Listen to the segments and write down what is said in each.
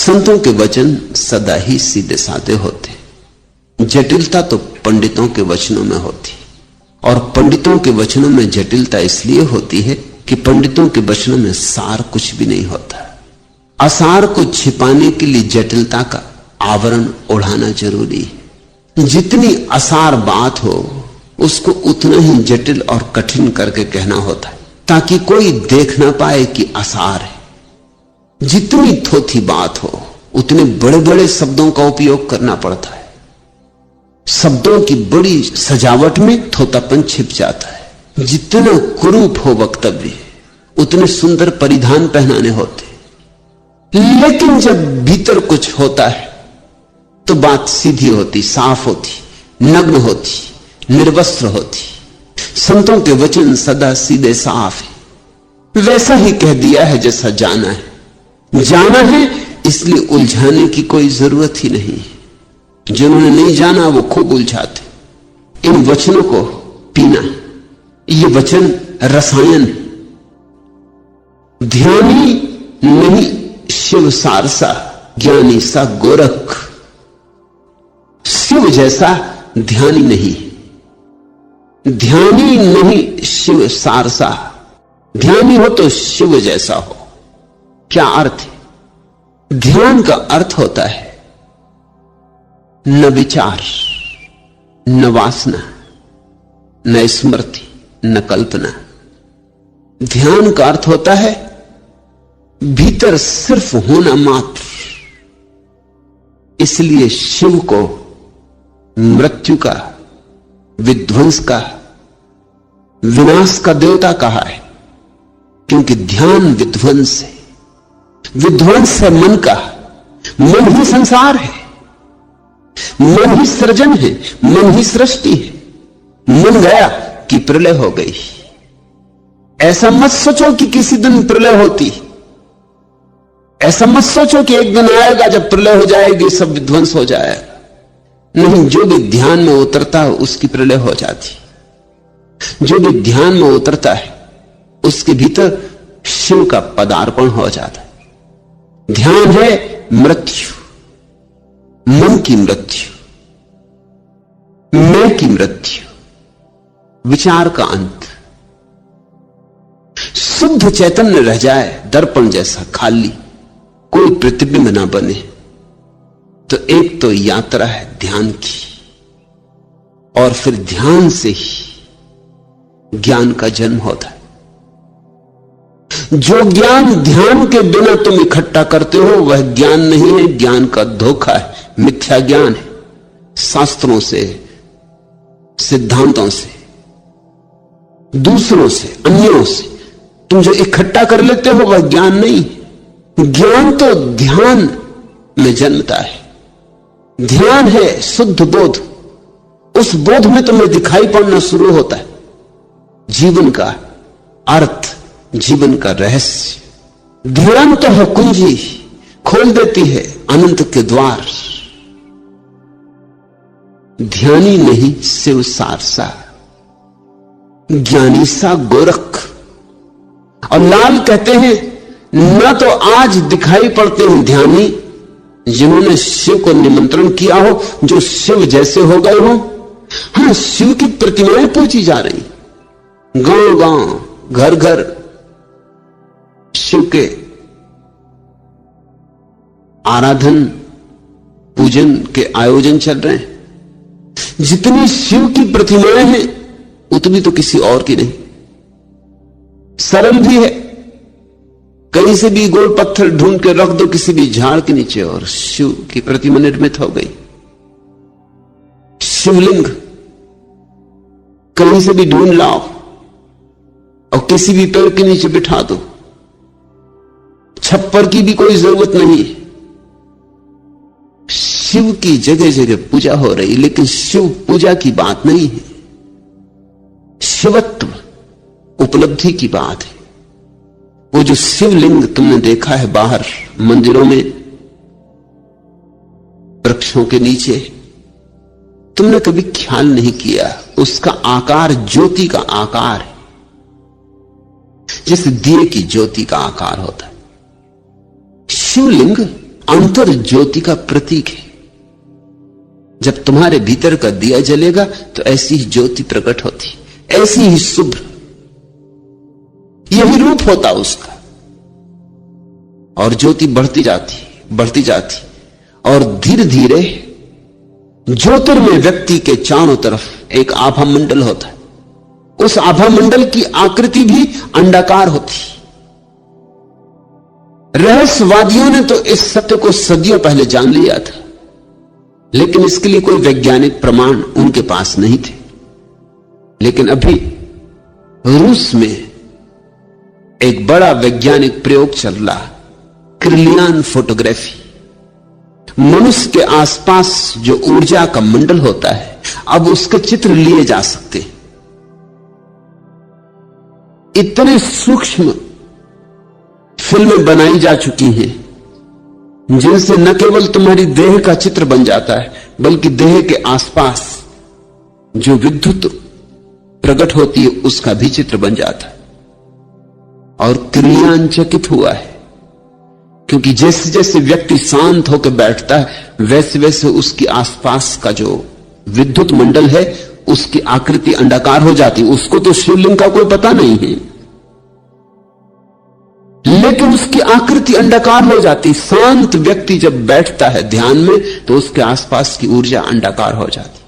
संतों के वचन सदा ही सीधे साधे होते, जटिलता तो पंडितों के वचनों में होती, और पंडितों के वचनों में जटिलता इसलिए होती है कि पंडितों के वचनों में सार कुछ भी नहीं होता। असार को छिपाने के लिए जटिलता का आवरण ओढ़ाना जरूरी है। जितनी असार बात हो उसको उतना ही जटिल और कठिन करके कहना होता है, ताकि कोई देख ना पाए कि असार है। जितनी थोथी बात हो उतने बड़े बड़े शब्दों का उपयोग करना पड़ता है। शब्दों की बड़ी सजावट में थोतापन छिप जाता है। जितना कुरूप हो वक्तव्य उतने सुंदर परिधान पहनाने होते, लेकिन जब भीतर कुछ होता है तो बात सीधी होती, साफ होती, नग्न होती, निर्वस्त्र होती। संतों के वचन सदा सीधे साफ है। वैसा ही कह दिया है जैसा जाना है। जाना है इसलिए उलझाने की कोई जरूरत ही नहीं है। जिन्होंने नहीं जाना वो खूब उलझाते। इन वचनों को पीना, ये वचन रसायन। ध्यानी नहीं शिव सारसा, ज्ञानी सा गोरख। शिव जैसा ध्यानी नहीं, ध्यानी नहीं शिव सारसा। ध्यानी हो तो शिव जैसा हो। क्या अर्थ है? ध्यान का अर्थ होता है न विचार, न वासना, न स्मृति, न कल्पना। ध्यान का अर्थ होता है भीतर सिर्फ होना मात्र। इसलिए शिव को मृत्यु का, विध्वंस का, विनाश का देवता कहा है, क्योंकि ध्यान विध्वंस है। विध्वंस है मन का। मन ही संसार है, मन ही सृजन है, मन ही सृष्टि है। मन गया कि प्रलय हो गई। ऐसा मत सोचो कि किसी दिन प्रलय होती। ऐसा मत सोचो कि एक दिन आएगा जब प्रलय हो जाएगी, सब विध्वंस हो जाएगा। नहीं, जो भी ध्यान में उतरता है उसकी प्रलय हो जाती। जो भी ध्यान में उतरता है उसके भीतर शिव का पदार्पण हो जाता है। ध्यान है मृत्यु, मन की मृत्यु, मैं की मृत्यु, विचार का अंत। शुद्ध चैतन्य रह जाए, दर्पण जैसा खाली, कोई प्रतिबिंब ना बने, तो एक तो यात्रा है ध्यान की, और फिर ध्यान से ही ज्ञान का जन्म होता है। जो ज्ञान ध्यान के बिना तुम इकट्ठा करते हो वह ज्ञान नहीं है, ज्ञान का धोखा है, मिथ्या ज्ञान है। शास्त्रों से, सिद्धांतों से, दूसरों से, अन्यों से तुम जो इकट्ठा कर लेते हो वह ज्ञान नहीं। ज्ञान तो ध्यान में जन्मता है। ध्यान है शुद्ध बोध। उस बोध में तुम्हें दिखाई पड़ना शुरू होता है जीवन का अर्थ, जीवन का रहस्य। ध्यान तो है कुंजी, खोल देती है अनंत के द्वार। ध्यानी नहीं शिव सारसा, ज्ञानी सा गोरख। और लाल कहते हैं न तो आज दिखाई पड़ते हैं ध्यानी जिन्होंने शिव को निमंत्रण किया हो, जो शिव जैसे हो गए हो। हाँ, शिव की प्रतिमाएं पूजी जा रही, गांव गांव, घर घर शिव के आराधन पूजन के आयोजन चल रहे हैं। जितनी शिव की प्रतिमाएं हैं उतनी तो किसी और की नहीं। सरल भी है, कहीं से भी गोल पत्थर ढूंढ के रख दो किसी भी झाड़ के नीचे और शिव की प्रतिमा निर्मित हो गई। शिवलिंग कहीं से भी ढूंढ लाओ और किसी भी पेड़ के नीचे बिठा दो। छप्पर की भी कोई जरूरत नहीं। शिव की जगह जगह पूजा हो रही, लेकिन शिव पूजा की बात नहीं है। शिवत्व उपलब्धि की बात है। वो जो शिवलिंग तुमने देखा है बाहर मंदिरों में, वृक्षों के नीचे, तुमने कभी ख्याल नहीं किया उसका आकार ज्योति का आकार है, जैसे दिए की ज्योति का आकार होता है। शिवलिंग अंतर ज्योति का प्रतीक है। जब तुम्हारे भीतर का दिया जलेगा तो ऐसी ही ज्योति प्रकट होती, ऐसी ही शुभ्र, यही रूप होता उसका। और ज्योति बढ़ती जाती और धीरे धीरे ज्योतिर्मय व्यक्ति के चारों तरफ एक आभा मंडल होता है। उस आभा मंडल की आकृति भी अंडाकार होती। रहस्यवादियों ने तो इस सत्य को सदियों पहले जान लिया था, लेकिन इसके लिए कोई वैज्ञानिक प्रमाण उनके पास नहीं थे। लेकिन अभी रूस में एक बड़ा वैज्ञानिक प्रयोग चल रहा, क्रिलियन फोटोग्राफी। मनुष्य के आसपास जो ऊर्जा का मंडल होता है, अब उसके चित्र लिए जा सकते। इतने सूक्ष्म फिल्में बनाई जा चुकी हैं जिनसे न केवल तुम्हारी देह का चित्र बन जाता है, बल्कि देह के आसपास जो विद्युत प्रकट होती है उसका भी चित्र बन जाता है। और क्रियान चकित हुआ है, क्योंकि जैसे जैसे व्यक्ति शांत होकर बैठता है वैसे वैसे उसके आसपास का जो विद्युत मंडल है उसकी आकृति अंडाकार हो जाती। उसको तो शिवलिंग का कोई पता नहीं है, लेकिन उसकी आकृति अंडाकार हो जाती। शांत व्यक्ति जब बैठता है ध्यान में तो उसके आसपास की ऊर्जा अंडाकार हो जाती।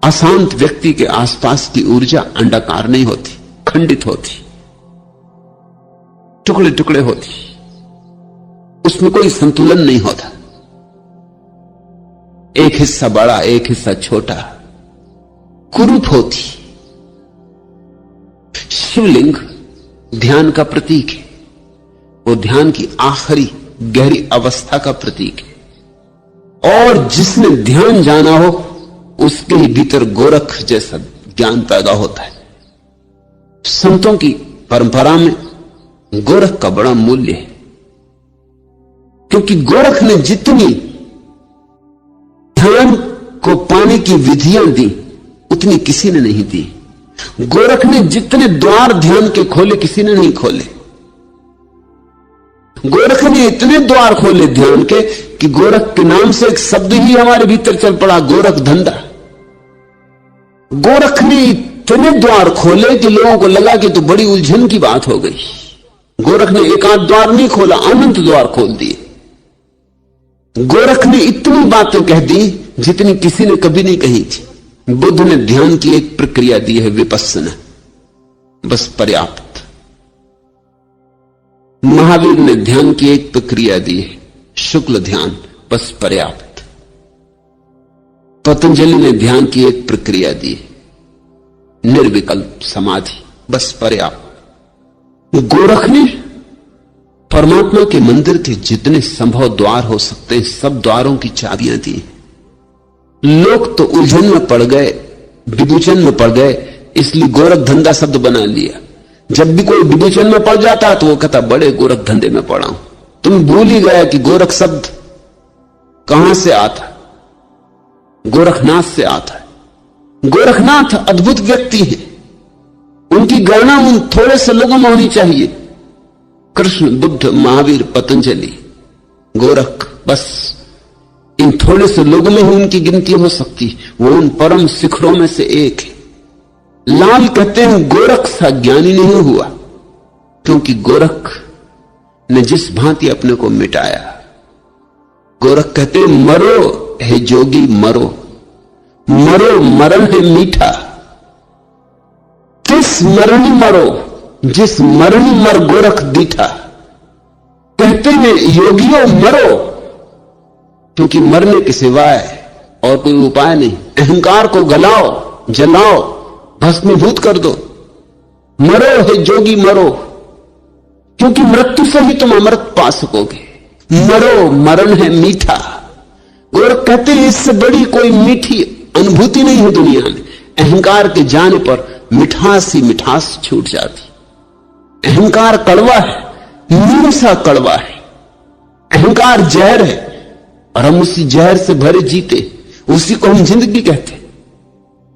अशांत व्यक्ति के आसपास की ऊर्जा अंडाकार नहीं होती, खंडित होती, टुकड़े टुकड़े होती, उसमें कोई संतुलन नहीं होता। एक हिस्सा बड़ा, एक हिस्सा छोटा, कुरूप होती। शिवलिंग ध्यान का प्रतीक है, वो ध्यान की आखिरी गहरी अवस्था का प्रतीक है। और जिसने ध्यान जाना हो उसके ही भीतर गोरख जैसा ज्ञान पैदा होता है। संतों की परंपरा में गोरख का बड़ा मूल्य है, क्योंकि गोरख ने जितनी ध्यान को पाने की विधियां दी उतनी किसी ने नहीं दी। गोरख ने जितने द्वार ध्यान के खोले किसी ने नहीं खोले। गोरख ने इतने द्वार खोले ध्यान के कि गोरख के नाम से एक शब्द ही हमारे भीतर चल पड़ा, गोरख धंधा। गोरख ने इतने द्वार खोले कि लोगों को लगा कि तो बड़ी उलझन की बात हो गई। गोरख ने एक आध द्वार नहीं खोला, अनंत द्वार खोल दिए। गोरख ने इतनी बातें कह दी जितनी किसी ने कभी नहीं कही थी। बुद्ध ने ध्यान की एक प्रक्रिया दी है, विपस्सना, बस पर्याप्त। महावीर ने ध्यान की एक प्रक्रिया दी है, शुक्ल ध्यान, बस पर्याप्त। पतंजलि ने ध्यान की एक प्रक्रिया दी है, निर्विकल्प समाधि, बस पर्याप्त। गोरख ने परमात्मा के मंदिर के जितने संभव द्वार हो सकते हैं सब द्वारों की चाबियां दी। लोग तो उलझन में पड़ गए, विभूचन में पड़ गए, इसलिए गोरख धंधा शब्द बना लिया। जब भी कोई विभूचन में पड़ जाता तो वो कहता बड़े गोरख धंधे में पड़ा हूं। तुम भूल ही गया कि गोरख शब्द कहां से आता, गोरखनाथ से आता है। गोरखनाथ अद्भुत व्यक्ति है, उनकी गणना उन थोड़े से लोगों में होनी चाहिए। कृष्ण, बुद्ध, महावीर, पतंजलि, गोरख, बस इन थोड़े से लोगों में ही उनकी गिनती हो सकती। वो उन परम शिखरों में से एक है। लाल कहते हैं गोरख सा ज्ञानी नहीं हुआ, क्योंकि गोरख ने जिस भांति अपने को मिटाया। गोरख कहते हैं मरो है जोगी मरो, मरो मरण है मीठा। किस मरणी मरो जिस मरणी मर गोरख दीठा। कहते हैं योगियों मरो, क्योंकि मरने के सिवाय और कोई उपाय नहीं। अहंकार को गलाओ, जलाओ, भस्मीभूत कर दो। मरो है जोगी मरो, क्योंकि मृत्यु से ही तुम अमृत पा सकोगे। मरो मरण है मीठा। गोरख कहते हैं इससे बड़ी कोई मीठी अनुभूति नहीं है दुनिया में। अहंकार के जाने पर मिठास ही मिठास छूट जाती। अहंकार कड़वा है, मीठा कड़वा है। अहंकार जहर है और हम उसी जहर से भरे जीते, उसी को हम जिंदगी कहते।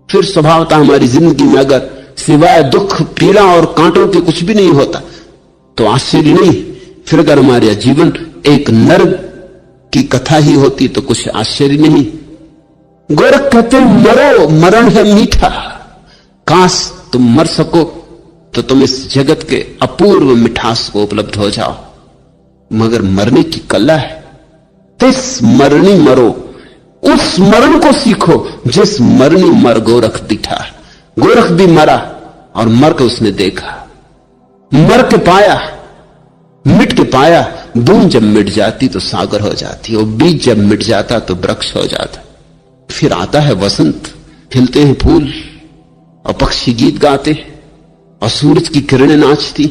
फिर स्वभावतः हमारी जिंदगी में अगर सिवाय दुख, पीड़ा और कांटों के कुछ भी नहीं होता तो आश्चर्य नहीं। फिर अगर हमारा जीवन एक नर्क की कथा ही होती तो कुछ आश्चर्य नहीं। गोरख कहते मरो, मरण है मीठा। काश तुम मर सको तो तुम इस जगत के अपूर्व मिठास को उपलब्ध हो जाओ, मगर मरने की कला है। तिस मरणी मरो, उस मरण को सीखो जिस मरणी मर गोरख दिठा। गोरख भी मरा और मर के उसने देखा, मर के पाया, मिट के पाया। बूंद जब मिट जाती तो सागर हो जाती, और बीज जब मिट जाता तो वृक्ष हो जाता। फिर आता है वसंत, खिलते हैं फूल और पक्षी गीत गाते और सूरज की किरणें नाचती।